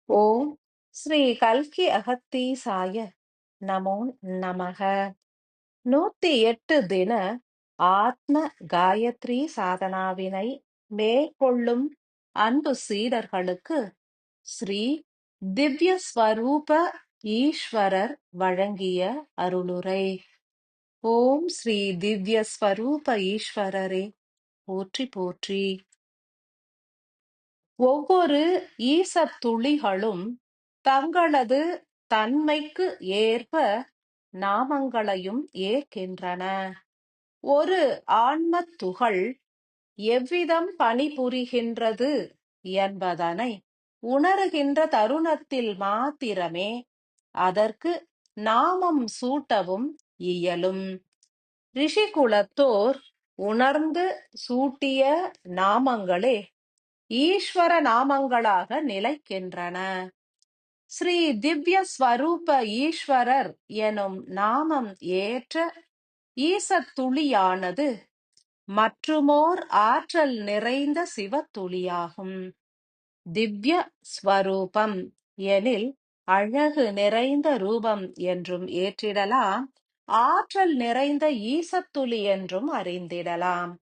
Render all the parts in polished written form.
ஓம் ஸ்ரீ கல்கி அகத்தீசாய நமோ நமக. 108 தின ஆத்ம காயத்ரி சாதனாவினை மேற்கொள்ளும் அன்பு சீடர்களுக்கு ஸ்ரீ திவ்ய ஸ்வரூப ஈஸ்வரர் வழங்கிய அருளுரை. ஓம் ஸ்ரீ திவ்ய ஸ்வரூப ஈஸ்வரரே போற்றி போற்றி. ஒவ்வொரு ஈசத் துளிகளும் தங்களது தன்மைக்கு ஏற்ப நாமங்களையும் ஏற்கின்றன. ஒரு ஆன்மத் துகள் எவ்விதம் பணிபுரிகின்றது என்பதனை உணருகின்ற தருணத்தில் மாத்திரமே அதற்கு நாமம் சூட்டவும் இயலும். ரிஷிகுலத்தோர் உணர்ந்து சூட்டிய நாமங்களே ஈஸ்வர நாமங்களாக நிலைக்கின்றன. ஸ்ரீ திவ்ய ஸ்வரூப ஈஸ்வரர் எனும் நாமம் ஏற்ற ஈசத்துளியானது மற்றுமோர் ஆற்றல் நிறைந்த சிவத்துளியாகும். திவ்ய ஸ்வரூபம் எனில் அழகு நிறைந்த ரூபம் என்றும் ஏற்றிடலாம், ஆற்றல் நிறைந்த ஈசத்துளி என்றும் அறிந்திடலாம்.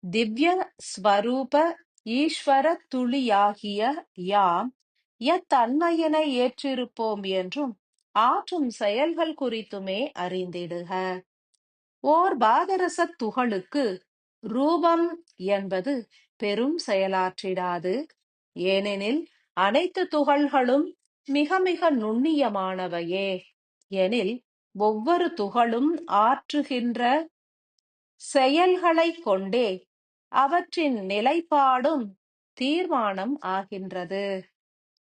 திவ்ய ஸ்வரூப ஈஸ்வர துளியாகிய யாம் எத்தன்மையினை ஏற்றிருப்போம் என்றும் ஆற்றும் செயல்கள் குறித்துமே அறிந்திடுக. ஓர் பாதரச துகளுக்கு ரூபம் என்பது பெரும் செயலாற்றிடாது. ஏனெனில் அனைத்து துகள்களும் மிக மிக நுண்ணியமானவையே எனில் ஒவ்வொரு துகளும் ஆற்றுகின்ற செயல்களை கொண்டே அவற்றின் நிலைப்பாடும் தீர்மானம் ஆகின்றது.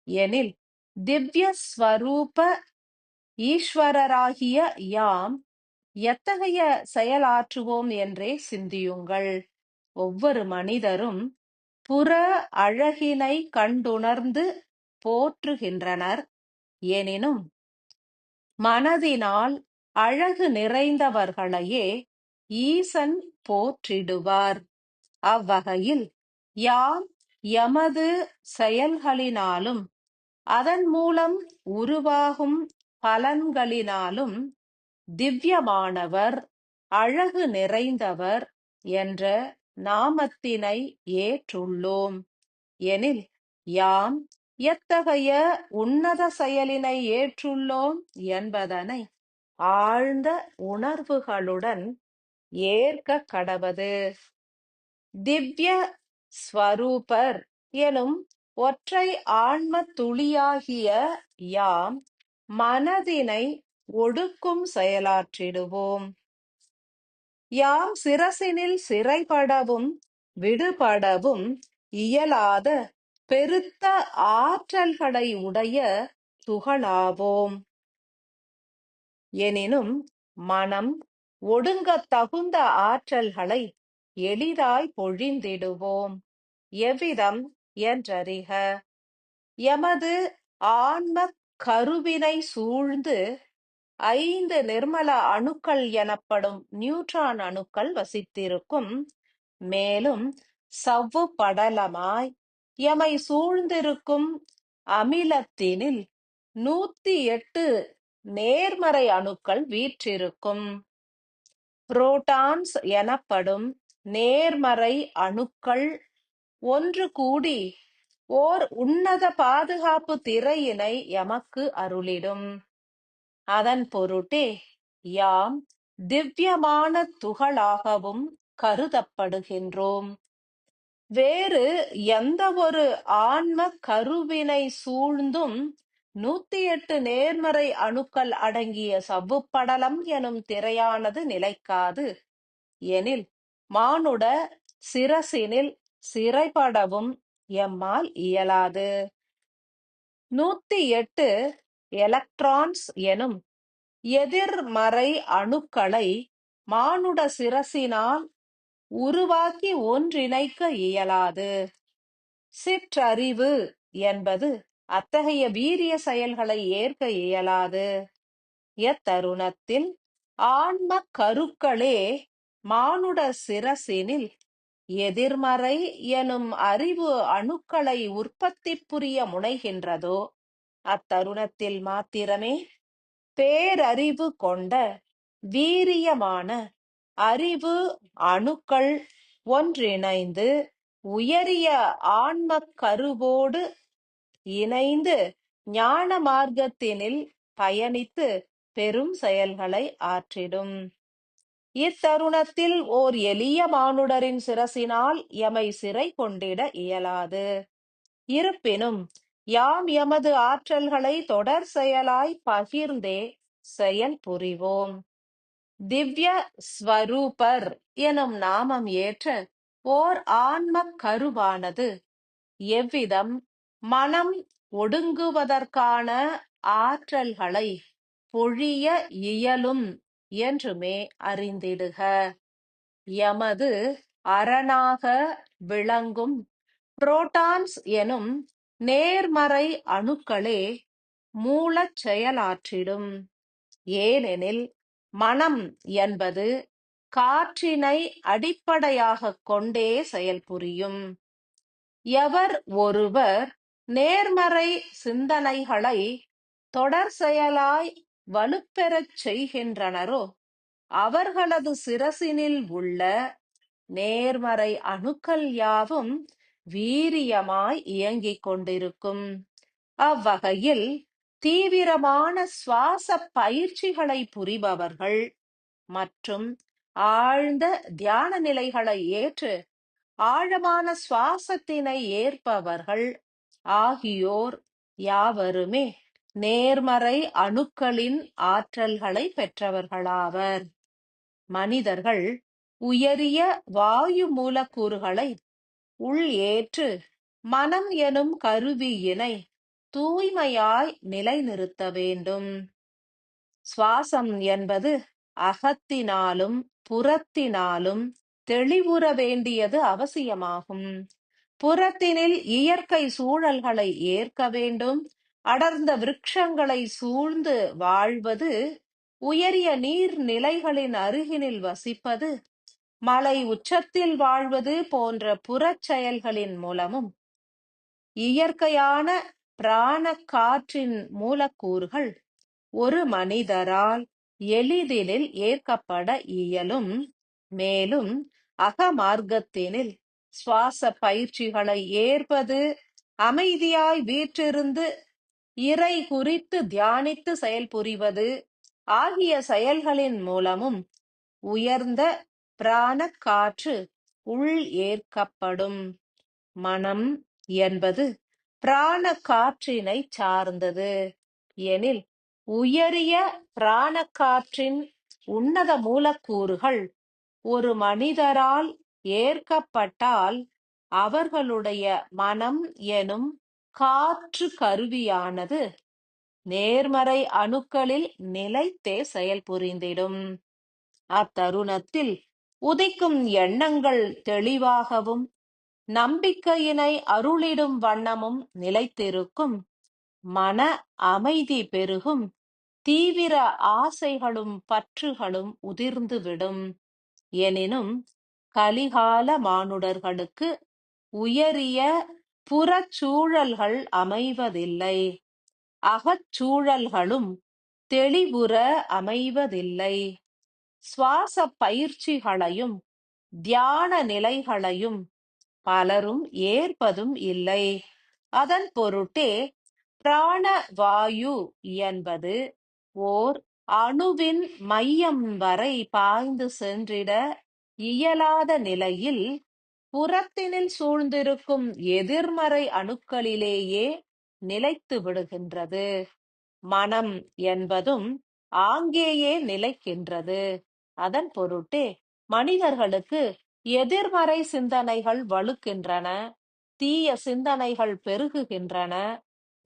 எனில் திவ்ய ஸ்வரூப ஈஸ்வரராகிய யாம் எத்தகைய செயலாற்றுவோம் என்றே சிந்தியுங்கள். ஒவ்வொரு மனிதரும் புற அழகினை கண்டுணர்ந்து போற்றுகின்றனர். எனினும் மனதினால் அழகு நிறைந்தவர்களையே ஈசன் போற்றிடுவார். அவ்வகையில் யாம் எமது செயல்களினாலும் அதன் மூலம் உருவாகும் பலன்களினாலும் திவ்யமானவர், அழகு நிறைந்தவர் என்ற நாமத்தினை ஏற்றுள்ளோம். எனில் யாம் எத்தகைய உன்னத செயலினை ஏற்றுள்ளோம் என்பதனை ஆழ்ந்த உணர்வுகளுடன் ஏற்க கடவது. திவ்ய ஸ்வரூபர் எனும் ஒற்றை ஆன்ம துளியாகிய யாம் மனதினை ஒடுக்கும் செயலாற்றிடுவோம். யாம் சிரசினில் சிறைபடவும் விடுபடவும் இயலாத பெருத்த ஆற்றல்களை உடைய துகளாவோம். எனினும் மனம் ஒடுங்க தகுந்த ஆற்றல்களை எளிதாய் பொழிந்திடுவோம். எவ்விதம் என்றறிக. எமது ஆன்ம கருவினை சூழ்ந்து 5 நிர்மல அணுக்கள் எனப்படும் நியூட்ரான் அணுக்கள் வசித்திருக்கும். மேலும் சவ்வு படலமாய் எமை சூழ்ந்திருக்கும் அமிலத்தினில் 108 நேர்மறை அணுக்கள் வீற்றிருக்கும். புரோட்டான்ஸ் எனப்படும் நேர்மறை அணுக்கள் ஒன்று கூடி ஓர் உன்னத பாதுகாப்பு திரையினை எமக்கு அருளிடும். அதன் பொருட்டே யாம் திவ்யமான துகளாகவும் கருதப்படுகின்றோம். வேறு எந்த ஒரு ஆன்ம கருவினை சூழ்ந்தும் 108 நேர்மறை அணுக்கள் அடங்கிய சவ்வுப்படலம் எனும் திரையானது நிலைக்காது. எனில் மானுட சிரசினில் சிறைபடவும் எம்மால் இயலாது. 108 எலக்ட்ரான்ஸ் எனும் எதிர்மறை அணுக்களை மானுட சிரசினால் உருவாக்கி ஒன்றிணைக்க இயலாது. சிற்றறிவு என்பது அத்தகைய வீரிய செயல்களை ஏற்க இயலாது. எத்தருணத்தில் ஆன்ம கருக்களே மானுட சிரசினில் எதிர்மறை எனும் அறிவு அணுக்களை உற்பத்தி புரிய முனைகின்றதோ அத்தருணத்தில் மாத்திரமே பேரறிவு கொண்ட வீரியமான அறிவு அணுக்கள் ஒன்றிணைந்து உயரிய ஆன்மக் கருவோடு இணைந்து ஞான மார்க்கத்தினில் பயணித்து பெரும் செயல்களை ஆற்றிடும். இத்தருணத்தில் ஓர் எளிய மானுடரின் சிரசினால் எமை சிறை கொண்டிட இயலாது. இருப்பினும் யாம் எமது ஆற்றல்களை தொடர் செயலாய் பகிர்ந்தே செயல் புரிவோம். திவ்ய ஸ்வரூபர் எனும் நாமம் ஏற்ற ஓர் ஆன்மக் கருவானது எவ்விதம் மனம் ஒடுங்குவதற்கான ஆற்றல்களை பொழிய இயலும் என்றுமே அறிந்திடுக. எமது அரணாக விளங்கும் புரோட்டான்ஸ் எனும் நேர்மறை அணுக்களே மூலச் செயலாற்றிடும். ஏனெனில் மனம் என்பது காற்றினை அடிப்படையாகக் கொண்டே செயல்புரியும். எவர் ஒருவர் நேர்மறை சிந்தனைகளை தொடர் செயலாய் வலுப்பெறச் செய்கின்றனரோ அவர்களது சிரசினில் உள்ள நேர்மறை அணுக்கள் யாவும் வீரியமாய் இயங்கிக் கொண்டிருக்கும். அவ்வகையில் தீவிரமான சுவாச பயிற்சிகளை புரிபவர்கள் மற்றும் ஆழ்ந்த தியான நிலைகளை ஏற்று ஆழமான சுவாசத்தினை ஏற்பவர்கள் ஆகியோர் யாவருமே நேர்மறை அணுக்களின் ஆற்றல்களை பெற்றவர்களாவர். மனிதர்கள் உயரிய வாயு மூலக்கூறுகளை உள் ஏற்று மனம் எனும் கருவியினை தூய்மையாய் நிலைநிறுத்த வேண்டும். சுவாசம் என்பது அகத்தினாலும் புறத்தினாலும் தெளிவுற வேண்டியது அவசியமாகும். புறத்தினில் இயற்கை சூழல்களை ஏற்க வேண்டும். அடர்ந்த விருட்சங்களை சூழ்ந்து வாழ்வது, உயரிய நீர்நிலைகளின் அருகினில் வசிப்பது, மலை உச்சத்தில் வாழ்வது போன்ற புறச் செயல்களின் மூலமும் இயற்கையான பிராண காற்றின் மூலக்கூறுகள் ஒரு மனிதரால் எளிதில் ஏற்கப்பட இயலும். மேலும் அகமார்க்கத்தினில் சுவாச பயிற்சிகளை ஏற்பது, அமைதியாய் வீற்றிருந்து இறை குறித்து தியானித்து செயல்புரிவது ஆகிய செயல்களின் மூலமும் உயர்ந்த பிராண காற்று உள் ஏற்கப்படும். மனம் என்பது பிராண காற்றினை சார்ந்தது எனில் உயரிய பிராண காற்றின் உன்னத மூலக்கூறுகள் ஒரு மனிதரால் ஏற்கப்பட்டால் அவர்களுடைய மனம் எனும் காற்று கருவியானது நேர்மறை அணுக்களில் நிலைத்தே செயல்புரிந்திடும். அத்தருணத்தில் உதிக்கும் எண்ணங்கள் தெளிவாகவும் நம்பிக்கையினை அருளிடும் வண்ணமும் நிலைத்திருக்கும். மன அமைதி பெருகும். தீவிர ஆசைகளும் பற்றுகளும் உதிர்ந்துவிடும். எனினும் கலிகால மானுடர்களுக்கு உயரிய புறச்சூழல்கள் அமைவதில்லை. அகச்சூழல்களும் தெளிவுற அமைவதில்லை. சுவாச பயிற்சிகளையும் தியான நிலைகளையும் பலரும் ஏற்பதும் இல்லை. அதன் பொருட்டே பிராண வாயு என்பது ஓர் அணுவின் மையம் வரை பாய்ந்து சென்றிட இயலாத நிலையில் புறத்தினில் சூழ்ந்திருக்கும் எதிர்மறை அணுக்களிலேயே நிலைத்து விடுகின்றது. மனம் என்பதும் ஆங்கேயே நிலைக்கின்றது. அதன் பொருட்டே மனிதர்களுக்கு எதிர்மறை சிந்தனைகள் வலுக்கின்றன, தீய சிந்தனைகள் பெருகுகின்றன.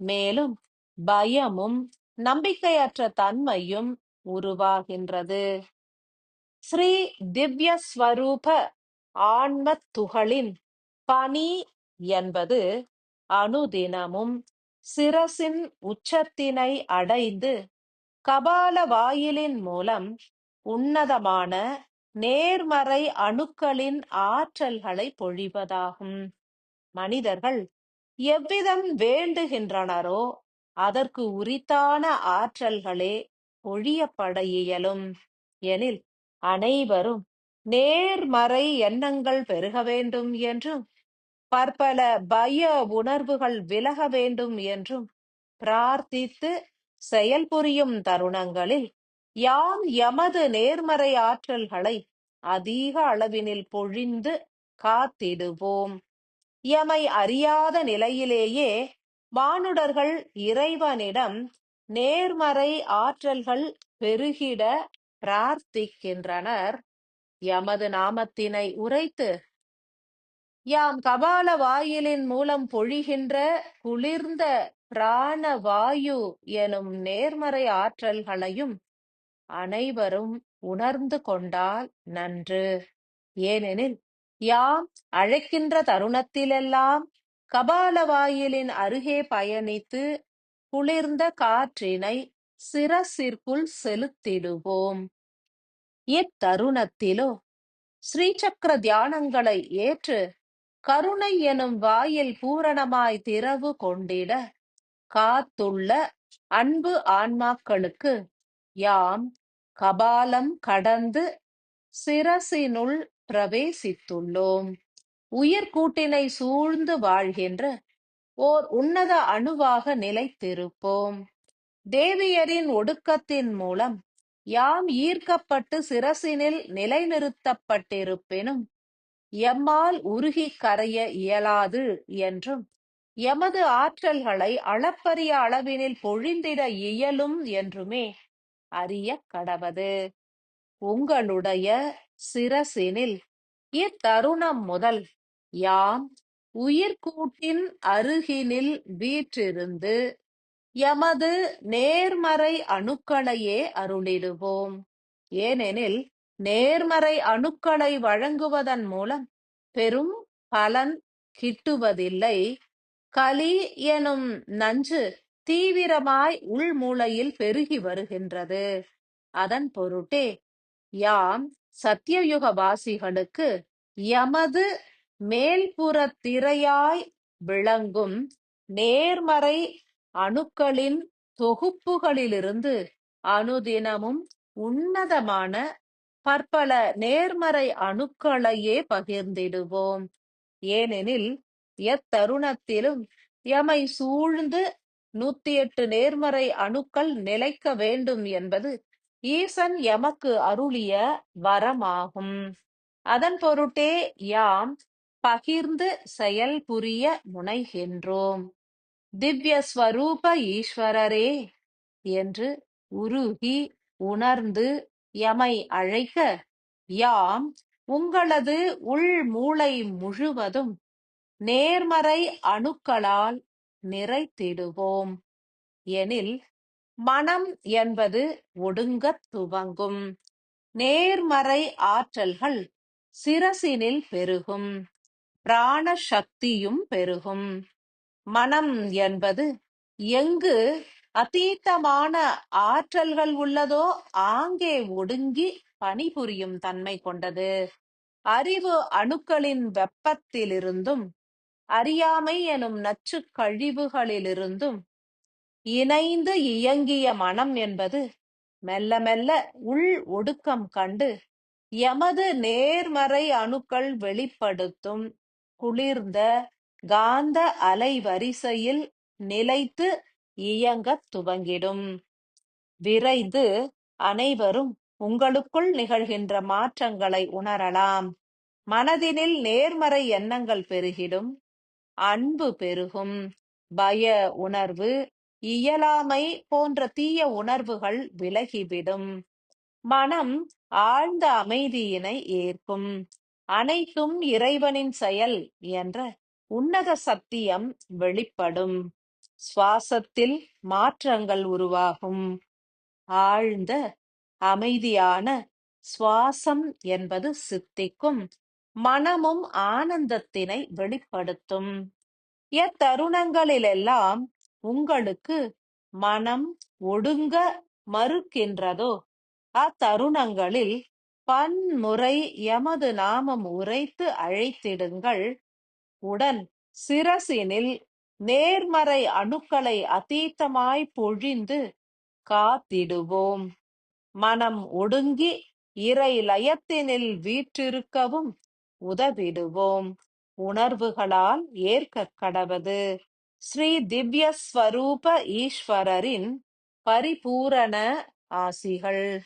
மேலும் பயமும் நம்பிக்கையற்ற தன்மையும் உருவாகின்றது. ஸ்ரீ திவ்ய ஸ்வரூப ஆன்மத் துகளின் பணி என்பது அனுதினமும் சிரசின் உச்சத்தினை அடைந்து கபால வாயிலின் மூலம் உன்னதமான நேர்மறை அணுக்களின் ஆற்றல்களை பொழிவதாகும். மனிதர்கள் எவ்விதம் வேண்டுகின்றனரோ அதற்கு உரித்தான ஆற்றல்களே ஒழியப்பட இயலும். எனில் அனைவரும் நேர்மறை எண்ணங்கள் பெருக வேண்டும் என்றும் பற்பல பய உணர்வுகள் விலக வேண்டும் என்றும் பிரார்த்தித்து செயல்புரியும் தருணங்களில் யாம் எமது நேர்மறை ஆற்றல்களை அதிக அளவினில் பொழிந்து காத்திடுவோம். எமை அறியாத நிலையிலேயே மானுடர்கள் இறைவனிடம் நேர்மறை ஆற்றல்கள் பெருகிட பிரார்த்திக்கின்றனர். எமது நாமத்தினை உரைத்து யாம் கபால வாயிலின் மூலம் பொழிகின்ற குளிர்ந்த பிராண வாயு எனும் நேர்மறை ஆற்றல்களையும் அனைவரும் உணர்ந்து கொண்டால் நன்று. ஏனெனில் யாம் அழைக்கின்ற தருணத்திலெல்லாம் கபால வாயிலின் அருகே பயணித்து குளிர்ந்த காற்றினை சிரசிற்குள் செலுத்திடுவோம். இத்தருணத்திலோ ஸ்ரீசக்கர தியானங்களை ஏற்று கருணை எனும் வாயில் பூரணமாய் திறவு கொண்டிட காத்துள்ள அன்பு ஆன்மாக்களுக்கு யாம் கபாலம் கடந்து சிரசினுள் பிரவேசித்துள்ளோம். உயிர்கூட்டினை சூழ்ந்து வாழ்கின்ற ஓர் உன்னத அணுவாக நிலைத்திருப்போம். தேவியரின் ஒடுக்கத்தின் மூலம் யாம் ஈர்க்கப்பட்டு சிரசினில் நிலைநிறுத்தப்பட்டிருப்பினும் எம்மால் உருகி கரைய இயலாது என்றும் எமது ஆற்றல்களை அளப்பரிய அளவினில் பொழிந்திட இயலும் என்றுமே அறிய கடவது. உங்களுடைய சிரசினில் இத்தருணம் முதல் யாம் உயிர்கூட்டின் அருகினில் வீற்றிருந்து எமது நேர்மறை அணுக்களையே அருளிடுவோம். ஏனெனில் நேர்மறை அணுக்களை வழங்குவதன் மூலம் பெரும் பலன் கிட்டுவதில்லை. கலி எனும் நஞ்சு தீவிரமாய் உள்மூளையில் பெருகி வருகின்றது. அதன் பொருட்டே யாம் சத்தியயுக வாசிகளுக்கு எமது மேல்புற திரையாய் விளங்கும் நேர்மறை அணுக்களின் தொகுப்புகளிலிருந்து அனுதினமும் உன்னதமான பற்பல நேர்மறை அணுக்களையே பகிர்ந்திடுவோம். ஏனெனில் எத்தருணத்திலும் எமை சூழ்ந்து 108 நேர்மறை அணுக்கள் நிலைக்க வேண்டும் என்பது ஈசன் எமக்கு அருளிய வரமாகும். அதன் பொருட்டே யாம் பகிர்ந்து செயல்புரிய முனைகின்றோம். திவ்ய ஸ்வரூப ஈஸ்வரரே என்று உருகி உணர்ந்து எமை அழைக்க யாம் உங்களது உள் மூளை முழுவதும் நேர்மறை அணுக்களால் நிறைத்திடுவோம். எனில் மனம் என்பது ஒடுங்கத் துவங்கும். நேர்மறை ஆற்றல்கள் சிரசினில் பெருகும். பிராண சக்தியும் பெருகும். மனம் என்பது எங்கு அதீதமான ஆற்றல்கள் உள்ளதோ ஆங்கே ஒடுங்கி பணிபுரியும் தன்மை கொண்டது. அறிவு அணுக்களின் வெப்பத்திலிருந்தும் அறியாமை எனும் நச்சு கழிவுகளிலிருந்தும் இணைந்து இயங்கிய மனம் என்பது மெல்ல மெல்ல உள் ஒடுக்கம் கண்டு எமது நேர்மறை அணுக்கள் வெளிப்படுத்தும் குளிர்ந்த காந்த அலைவரிசையில் நிலைத்து இயங்கத் துவங்கிடும். விரைந்து அனைவரும் உங்களுக்குள் நிகழ்கின்ற மாற்றங்களை உணரலாம். மனதினில் நேர்மறை எண்ணங்கள் பெருகிடும். அன்பு பெருகும். பய உணர்வு, இயலாமை போன்ற தீய உணர்வுகள் விலகிவிடும். மனம் ஆழ்ந்த அமைதியினை ஏற்கும். அனைத்தும் இறைவனின் செயல் என்ற உன்னத சத்தியம் வெளிப்படும். சுவாசத்தில் மாற்றங்கள் உருவாகும். ஆழ்ந்த அமைதியான சுவாசம் என்பது சித்திக்கும். மனமும் ஆனந்தத்தினை வெளிப்படுத்தும். எத்தருணங்களிலெல்லாம் உங்களுக்கு மனம் ஒடுங்க மறுக்கின்றதோ அத்தருணங்களில் பன்முறை எமது நாமம் உரைத்து அழைத்திடுங்கள். உடன் சிரசினில் நேர்மறை அணுக்களை அதீதமாய் பொழிந்து காத்திடுவோம். மனம் ஒடுங்கி இறை லயத்தினில் வீற்றிருக்கவும் உதவிடுவோம். உணர்வுகளால் ஏற்கக் கடவது ஸ்ரீ திவ்ய ஸ்வரூப ஈஸ்வரரின் பரிபூரண ஆசிகள்.